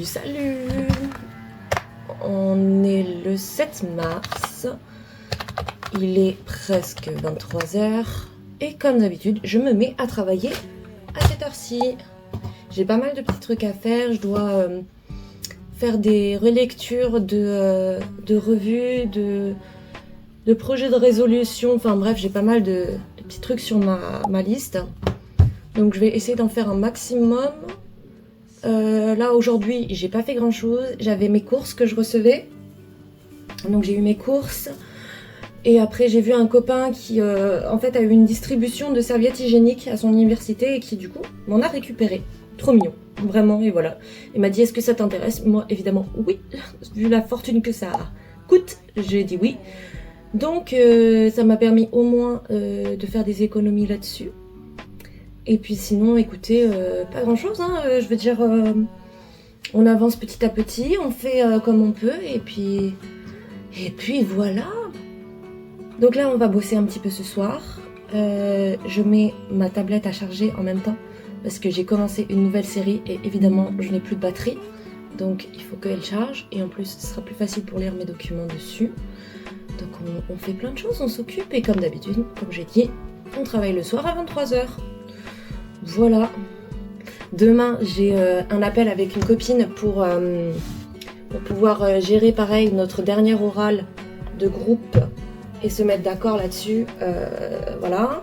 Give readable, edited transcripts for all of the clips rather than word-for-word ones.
Salut, salut! On est le 7 mars, il est presque 23h et comme d'habitude, je me mets à travailler à cette heure-ci. J'ai pas mal de petits trucs à faire, je dois faire des relectures de revues, de projets de résolution, enfin bref, j'ai pas mal de petits trucs sur ma liste. Donc je vais essayer d'en faire un maximum. Là aujourd'hui j'ai pas fait grand chose, j'avais mes courses que je recevais, donc j'ai eu mes courses et après j'ai vu un copain qui en fait a eu une distribution de serviettes hygiéniques à son université et qui du coup m'en a récupéré. Trop mignon, vraiment, et voilà. Il m'a dit est-ce que ça t'intéresse? Moi évidemment oui, vu la fortune que ça coûte, j'ai dit oui. Donc ça m'a permis au moins de faire des économies là-dessus. Et puis sinon, écoutez, pas grand-chose, hein, je veux dire, on avance petit à petit, on fait comme on peut, et puis voilà. Donc là, on va bosser un petit peu ce soir. Je mets ma tablette à charger en même temps, parce que j'ai commencé une nouvelle série, et évidemment, je n'ai plus de batterie. Donc il faut qu'elle charge, et en plus, ce sera plus facile pour lire mes documents dessus. Donc on fait plein de choses, on s'occupe, et comme d'habitude, comme j'ai dit, on travaille le soir à 23h. Voilà. Demain, j'ai un appel avec une copine pour pouvoir gérer pareil notre dernier oral de groupe et se mettre d'accord là-dessus. Voilà.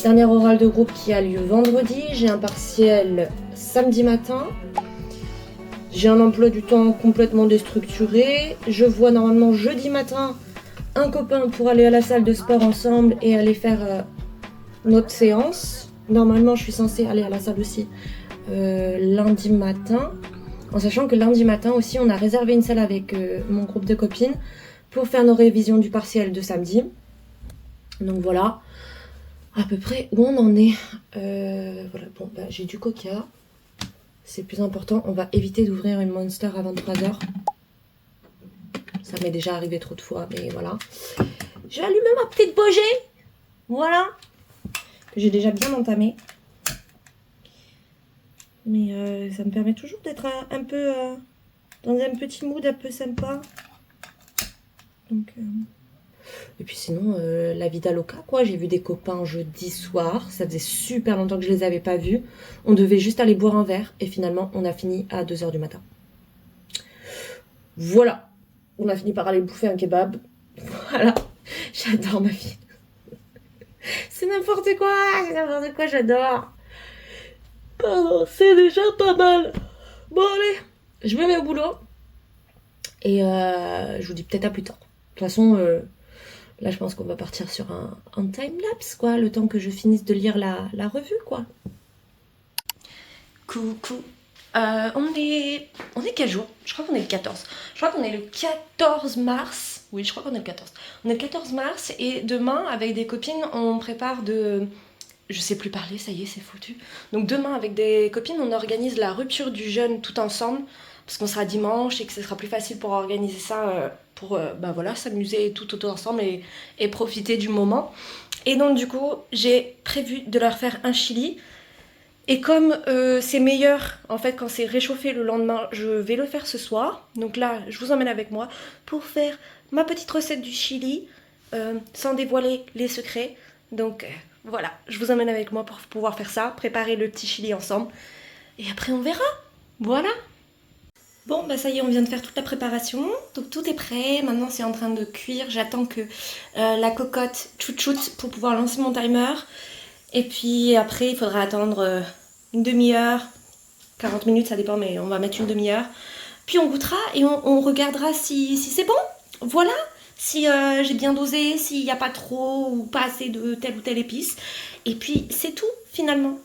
Dernier oral de groupe qui a lieu vendredi. J'ai un partiel samedi matin. J'ai un emploi du temps complètement déstructuré. Je vois normalement jeudi matin un copain pour aller à la salle de sport ensemble et aller faire notre séance. Normalement, je suis censée aller à la salle aussi lundi matin, en sachant que lundi matin aussi, on a réservé une salle avec mon groupe de copines pour faire nos révisions du partiel de samedi. Donc voilà, à peu près où on en est. Voilà, bon, bah, j'ai du coca, c'est plus important. On va éviter d'ouvrir une Monster à 23h. Ça m'est déjà arrivé trop de fois, mais voilà. J'ai allumé ma petite bougie, voilà. Que j'ai déjà bien entamé. Mais ça me permet toujours d'être un peu dans un petit mood un peu sympa. Donc, et puis sinon, la vida loca, quoi. J'ai vu des copains jeudi soir. Ça faisait super longtemps que je les avais pas vus. On devait juste aller boire un verre. Et finalement, on a fini à 2h du matin. Voilà. On a fini par aller bouffer un kebab. Voilà. J'adore ma vie. C'est n'importe quoi, j'adore. Pardon, c'est déjà pas mal. Bon allez, je me mets au boulot. Et je vous dis peut-être à plus tard. De toute façon, là je pense qu'on va partir sur un time-lapse, quoi. Le temps que je finisse de lire la revue, quoi. Coucou. On est quel jour? Je crois qu'on est le 14. Je crois qu'on est le 14 mars. Oui, je crois qu'on est le 14. On est le 14 mars et demain, avec des copines, on prépare de... Je sais plus parler, ça y est, c'est foutu. Donc demain, avec des copines, on organise la rupture du jeûne tout ensemble. Parce qu'on sera dimanche et que ce sera plus facile pour organiser ça, pour bah voilà, s'amuser tout ensemble et profiter du moment. Et donc du coup, j'ai prévu de leur faire un chili. Et comme c'est meilleur, en fait, quand c'est réchauffé le lendemain, je vais le faire ce soir. Donc là, je vous emmène avec moi pour faire ma petite recette du chili, sans dévoiler les secrets. Donc voilà, je vous emmène avec moi pour pouvoir faire ça, préparer le petit chili ensemble. Et après, on verra. Voilà. Bon, bah ça y est, on vient de faire toute la préparation. Donc tout est prêt. Maintenant, c'est en train de cuire. J'attends que la cocotte chouchoute pour pouvoir lancer mon timer. Et puis après, il faudra attendre une demi-heure, 40 minutes, ça dépend, mais on va mettre une demi-heure. Puis on goûtera et on regardera si c'est bon. Voilà. Si j'ai bien dosé, s'il n'y a pas trop ou pas assez de telle ou telle épice. Et puis c'est tout finalement.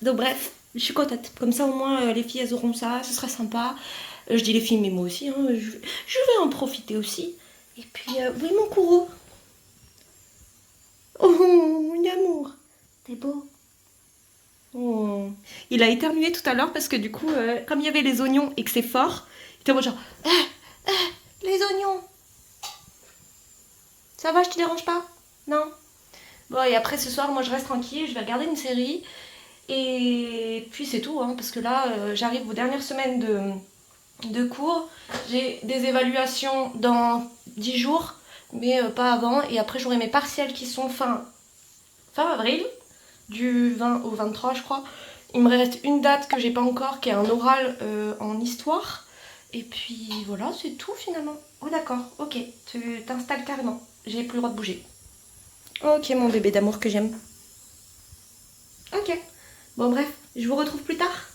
Donc bref, je suis contente. Comme ça au moins les filles elles auront ça, ce sera sympa. Je dis les filles mais moi aussi, hein, je vais en profiter aussi. Et puis oui mon courroux. Oh mon amour, t'es beau. Oh. Il a éternué tout à l'heure parce que du coup comme il y avait les oignons et que c'est fort, il était en mode genre les oignons. Ça va, je te dérange pas? Non? Bon, et après ce soir, moi je reste tranquille, je vais regarder une série. Et puis c'est tout, hein, parce que là, j'arrive aux dernières semaines de cours. J'ai des évaluations dans 10 jours, mais pas avant. Et après, j'aurai mes partiels qui sont fin avril, du 20 au 23, je crois. Il me reste une date que j'ai pas encore, qui est un oral en histoire. Et puis voilà, c'est tout finalement. Oh d'accord, ok, tu t'installes carrément. J'ai plus le droit de bouger. Ok, mon bébé d'amour que j'aime. Ok, bon bref, je vous retrouve plus tard.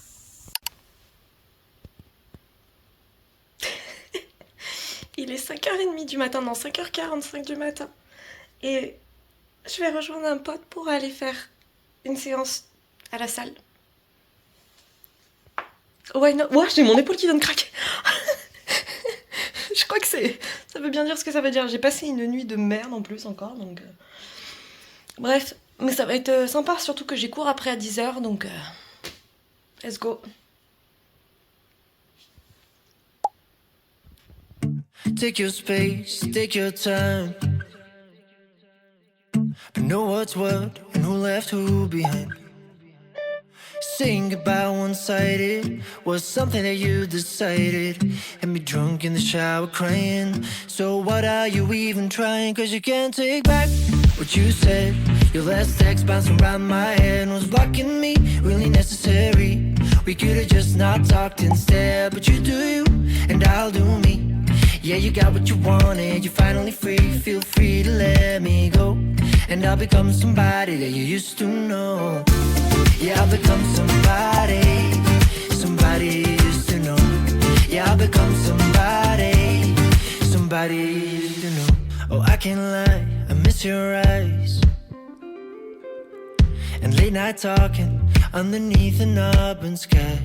Il est 5h30 du matin, non 5h45 du matin. Et je vais rejoindre un pote pour aller faire une séance à la salle. Ouais, non, ouais, j'ai mon épaule qui donne craquer. Je crois que ça veut bien dire ce que ça veut dire. J'ai passé une nuit de merde en plus encore, donc... Bref, mais ça va être sympa, surtout que j'ai cours après à 10h, donc... Let's go. Take your space, take your time. But know what's what and who left who behind. Saying goodbye one-sided was something that you decided. Had me drunk in the shower crying. So what are you even trying? Cause you can't take back what you said. Your last text bouncing around my head was blocking me, really necessary. We could've just not talked instead. But you do you, and I'll do me. Yeah, you got what you wanted, you're finally free. Feel free to let me go, and I'll become somebody that you used to know. Yeah, I'll become somebody, somebody you used to know. Yeah, I'll become somebody, somebody you used to know. Oh, I can't lie, I miss your eyes. And late night talking underneath an auburn sky.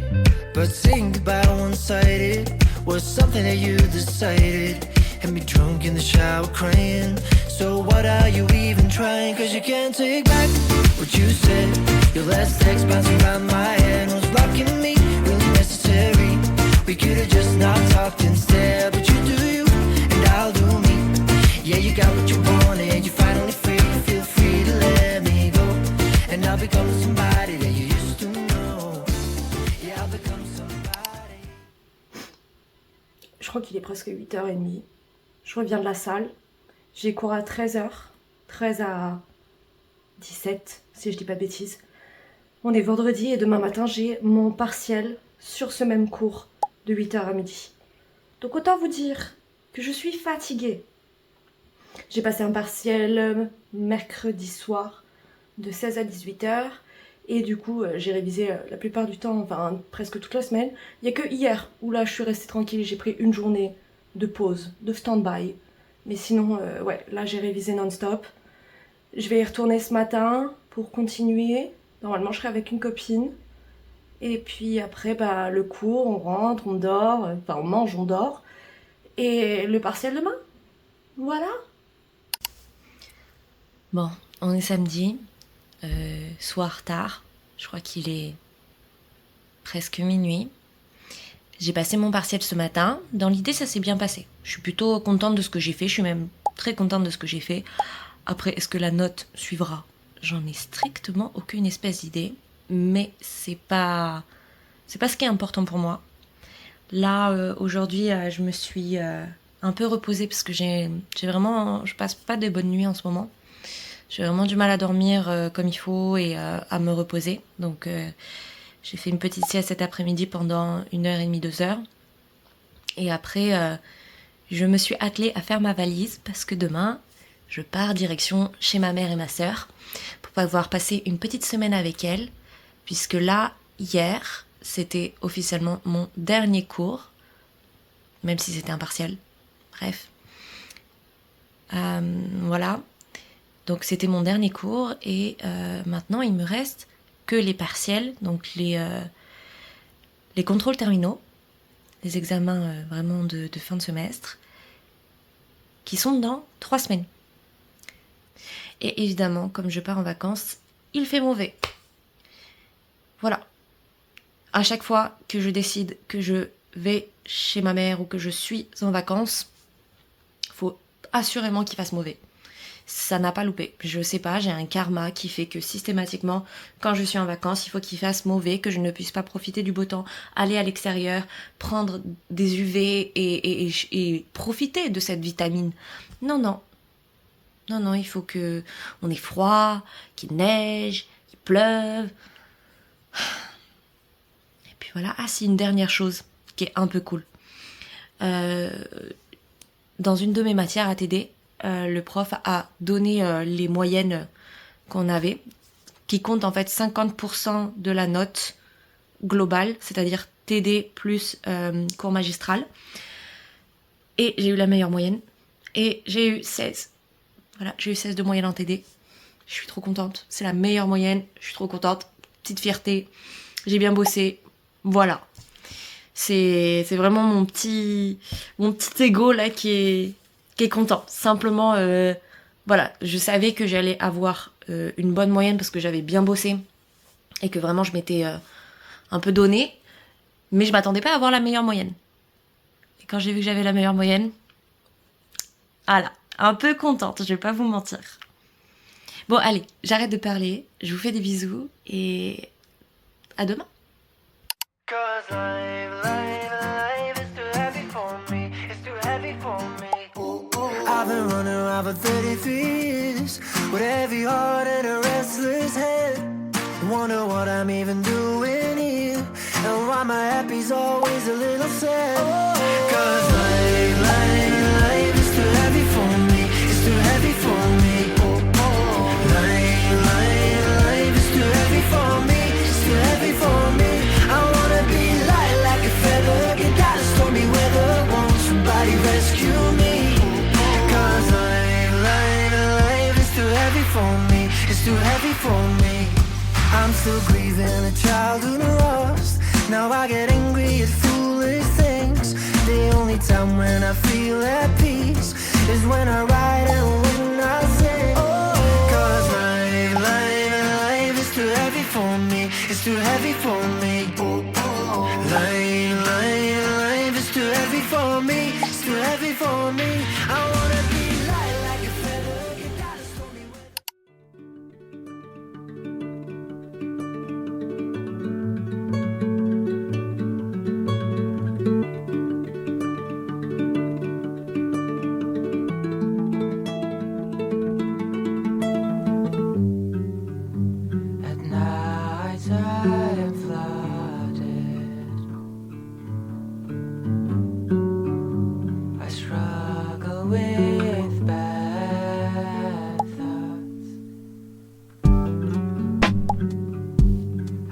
But saying goodbye one-sided was something that you decided. Had me drunk in the shower crying. So what are you even trying? Cause you can't take back what you said. Your last text bouncing around my head was blocking me, really necessary. We could've just not talked instead. But you do you, and I'll do me. Yeah, you got what you wanted, you're finally free. Feel free to let me go, and I'll become somebody that you used to know. Yeah, I'll become somebody. Je crois qu'il est presque 8h30. Je reviens de la salle. J'ai cours à 13h. 13 à 17, si je dis pas de bêtises. On est vendredi et demain matin, j'ai mon partiel sur ce même cours de 8h à midi. Donc autant vous dire que je suis fatiguée. J'ai passé un partiel mercredi soir de 16 à 18h. Et du coup, j'ai révisé la plupart du temps, enfin presque toute la semaine. Il n'y a que hier où là, je suis restée tranquille et j'ai pris une journée de pause, de stand-by. Mais sinon, ouais, là, j'ai révisé non-stop. Je vais y retourner ce matin pour continuer. Normalement, je serai avec une copine. Et puis après, bah, le cours, on rentre, on dort. Enfin, on mange, on dort. Et le partiel demain. Voilà. Bon, on est samedi. Soir tard, je crois qu'il est presque minuit. J'ai passé mon partiel ce matin. Dans l'idée, ça s'est bien passé. Je suis plutôt contente de ce que j'ai fait. Je suis même très contente de ce que j'ai fait. Après, est-ce que la note suivra? J'en ai strictement aucune espèce d'idée. Mais c'est pas ce qui est important pour moi. Là, aujourd'hui, je me suis un peu reposée parce que je passe pas de bonnes nuits en ce moment. J'ai vraiment du mal à dormir comme il faut et à me reposer. Donc j'ai fait une petite sieste cet après-midi pendant 1h30, 2h. Et après, je me suis attelée à faire ma valise parce que demain, je pars direction chez ma mère et ma sœur pour pouvoir passer une petite semaine avec elles. Puisque là, hier, c'était officiellement mon dernier cours. Même si c'était un partiel. Bref. Voilà. Donc c'était mon dernier cours et maintenant il me reste que les partiels, donc les contrôles terminaux, les examens vraiment de fin de semestre, qui sont dans 3 semaines. Et évidemment, comme je pars en vacances, il fait mauvais. Voilà. À chaque fois que je décide que je vais chez ma mère ou que je suis en vacances, il faut assurément qu'il fasse mauvais. ça n'a pas loupé. Je sais pas, j'ai un karma qui fait que systématiquement, quand je suis en vacances, il faut qu'il fasse mauvais, que je ne puisse pas profiter du beau temps, aller à l'extérieur, prendre des UV et profiter de cette vitamine. Non, non. Non, non, il faut que on ait froid, qu'il neige, qu'il pleuve. Et puis voilà. Ah, si, une dernière chose qui est un peu cool. Dans une de mes matières à TD, le prof a donné les moyennes qu'on avait, qui comptent en fait 50% de la note globale, c'est-à-dire TD plus cours magistral. Et j'ai eu la meilleure moyenne. Et j'ai eu 16. Voilà, j'ai eu 16 de moyenne en TD. Je suis trop contente. C'est la meilleure moyenne. Je suis trop contente. Petite fierté. J'ai bien bossé. Voilà. C'est vraiment mon petit ego là qui est content. Simplement, voilà, je savais que j'allais avoir une bonne moyenne parce que j'avais bien bossé et que vraiment je m'étais un peu donné, mais je m'attendais pas à avoir la meilleure moyenne. Et quand j'ai vu que j'avais la meilleure moyenne, voilà, un peu contente, je vais pas vous mentir. Bon, allez, j'arrête de parler, je vous fais des bisous et à demain. Cause life is too heavy for me. It's too heavy for me. I've been running around for 33 years with a heavy heart and a restless head. Wonder what I'm even doing here and why my happy's always a little sad. Cause life is too heavy for me. It's too heavy for me. Life is too heavy for me. It's too heavy for me. I wanna be light like a feather. Get out of stormy weather. Won't somebody rescue me? Cause life is too heavy for me. It's too heavy for me. I'm still grieving a childhood lost. Now I get angry at foolish things. The only time when I feel at peace is when I write and when I sing. Cause life is too heavy for me. It's too heavy for me. Life is too heavy for me. It's too heavy for me. I wanna be light like a feather. Get out of stormy weather. At night I am flooded. I struggle with bad thoughts.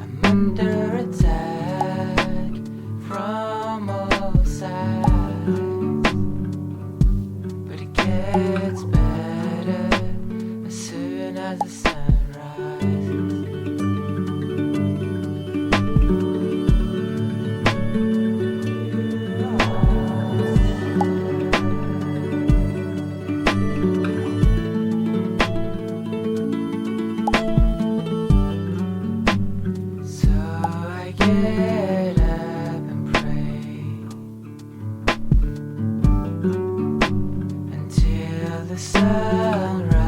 I'm under attack from all sides, but it gets better as soon as the sun rises. So I get up and pray until the sun rises.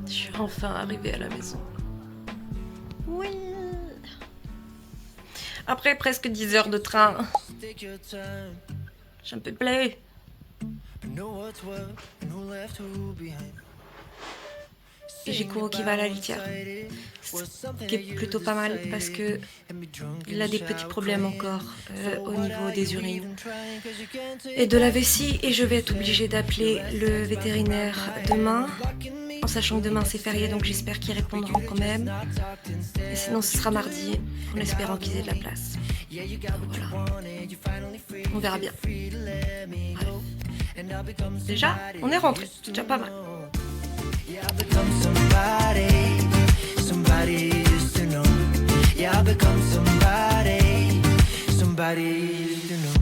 Je suis enfin arrivée à la maison. Oui. Après presque 10 heures de train, Take your time. j'en peux plus. Know what's what and who left who behind. et j'ai Kuro qui va à la litière. Ce qui est plutôt pas mal parce que il a des petits problèmes encore au niveau des urines et de la vessie, et je vais être obligée d'appeler le vétérinaire demain, en sachant que demain c'est férié, donc j'espère qu'ils répondront quand même. Et sinon ce sera mardi, en espérant qu'ils aient de la place. Voilà. On verra bien. Bref. Déjà, on est rentré, c'est déjà pas mal. Somebody used to know. Yeah, I'll become somebody you used to know.